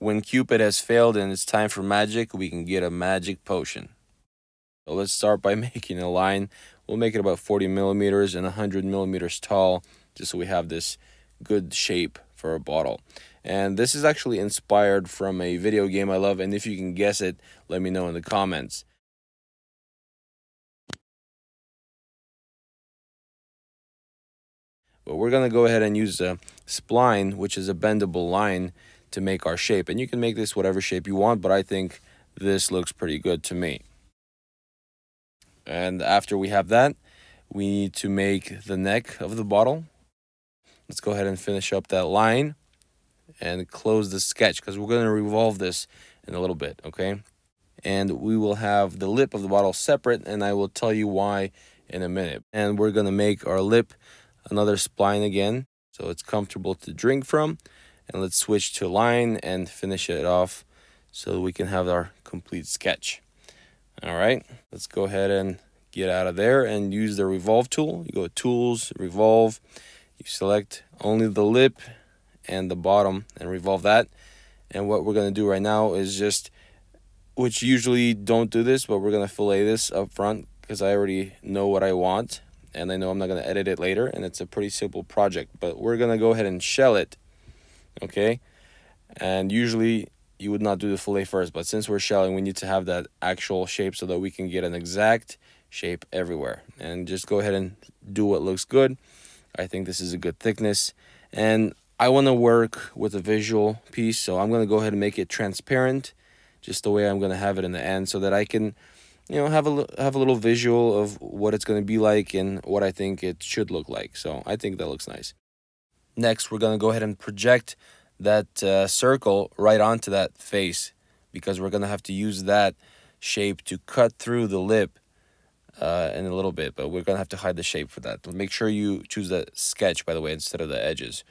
when Cupid has failed and it's time for magic, we can get a magic potion. So let's start by making a line. We'll make it about 40 millimeters and 100 millimeters tall, just so we have this good shape for a bottle. And this is actually inspired from a video game I love, and if you can guess it, let me know in the comments. But we're going to go ahead and use a spline, which is a bendable line, to make our shape. And you can make this whatever shape you want, but I think this looks pretty good to me. And after we have that, we need to make the neck of the bottle. Let's go ahead and finish up that line and close the sketch, because we're going to revolve this in a little bit, okay? And we will have the lip of the bottle separate, and I will tell you why in a minute. And we're going to make our lip another spline again, so it's comfortable to drink from. And let's switch to line and finish it off so we can have our complete sketch. All right, let's go ahead and get out of there and use the revolve tool. You go to tools, revolve, you select only the lip and the bottom and revolve that. And what we're going to do right now is just, which usually don't do this, but we're going to fillet this up front because I already know what I want and I know I'm not going to edit it later, and it's a pretty simple project. But we're going to go ahead and shell it, okay? And usually you would not do the fillet first, but since we're shelling, we need to have that actual shape so that we can get an exact shape everywhere. And just go ahead and do what looks good. I think this is a good thickness, and I want to work with a visual piece, so I'm going to go ahead and make it transparent, just the way I'm going to have it in the end, so that I can, you know, have a little visual of what it's going to be like and what I think it should look like. So I think that looks nice. Next, we're going to go ahead and project that circle right onto that face, because we're going to have to use that shape to cut through the lip in a little bit, but we're going to have to hide the shape for that. Make sure you choose the sketch, by the way, instead of the edges.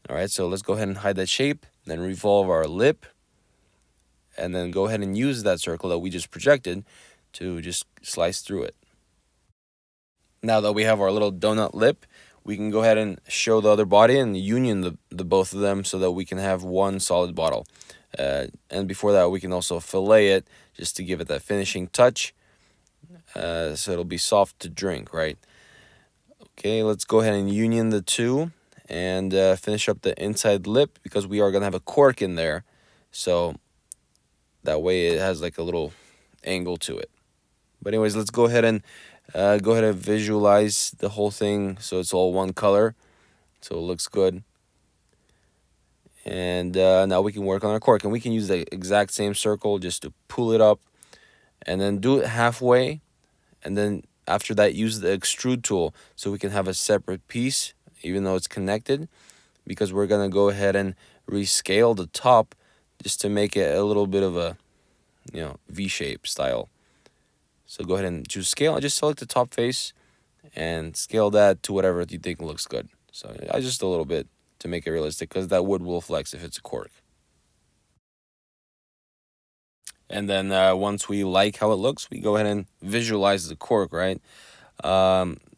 All right, so let's go ahead and hide that shape, then revolve our lip, and then go ahead and use that circle that we just projected to just slice through it. Now that we have our little donut lip, we can go ahead and show the other body and union the both of them so that we can have one solid bottle. And before that, we can also fillet it just to give it that finishing touch, so it'll be soft to drink, right? Okay, let's go ahead and union the two and finish up the inside lip, because we are going to have a cork in there, so that way it has like a little angle to it. But anyways, let's go ahead and visualize the whole thing so it's all one color, so it looks good. And now we can work on our cork, and we can use the exact same circle just to pull it up, and then do it halfway, and then after that use the extrude tool so we can have a separate piece even though it's connected, because we're going to go ahead and rescale the top just to make it a little bit of a, you know, V-shape style. So go ahead and choose scale. I just select the top face and scale that to whatever you think looks good. So I just a little bit to make it realistic, because that wood will flex if it's a cork. And then once we like how it looks, we go ahead and visualize the cork, right?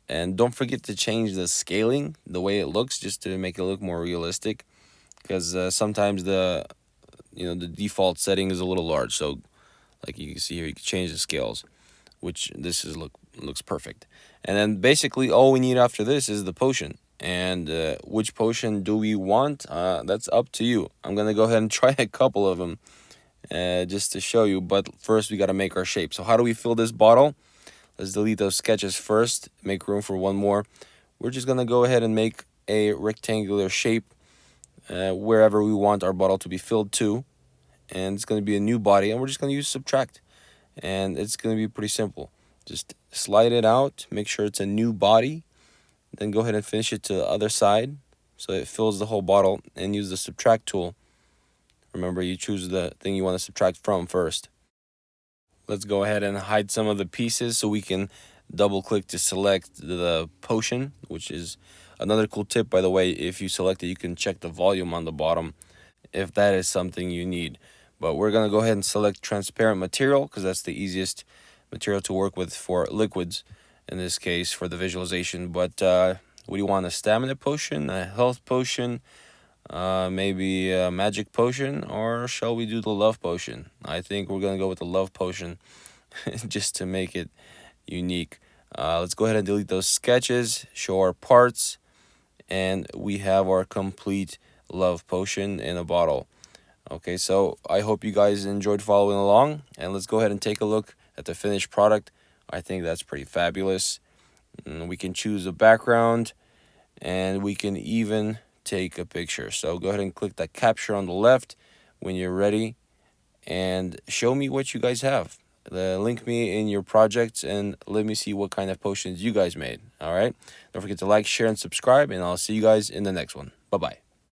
And don't forget to change the scaling, the way it looks, just to make it look more realistic, because sometimes the default setting is a little large. So like you can see here, you can change the scales, which this looks perfect. And then basically all we need after this is the potion. And which potion do we want? That's up to you. I'm going to go ahead and try a couple of them just to show you. But first we got to make our shape. So how do we fill this bottle? Let's delete those sketches first, make room for one more. We're just going to go ahead and make a rectangular shape wherever we want our bottle to be filled to. And it's going to be a new body, and we're just going to use subtract. And it's going to be pretty simple. Just slide it out, make sure it's a new body, then go ahead and finish it to the other side so it fills the whole bottle, and use the subtract tool. Remember, you choose the thing you want to subtract from first. Let's go ahead and hide some of the pieces so we can double click to select the potion, which is another cool tip, by the way. If you select it, you can check the volume on the bottom if that is something you need. But we're going to go ahead and select transparent material, because that's the easiest material to work with for liquids, in this case for the visualization. But what do you want? A stamina potion, a health potion, Maybe a magic potion, or shall we do the love potion? I think we're gonna go with the love potion just to make it unique. Let's go ahead and delete those sketches, show our parts, and we have our complete love potion in a bottle. Okay, so I hope you guys enjoyed following along, and let's go ahead and take a look at the finished product. I think that's pretty fabulous. We can choose a background, and we can even take a picture. So go ahead and click that capture on the left when you're ready, and show me what you guys have. Link me in your projects and let me see what kind of potions you guys made. All right, don't forget to like, share, and subscribe, and I'll see you guys in the next one. Bye bye.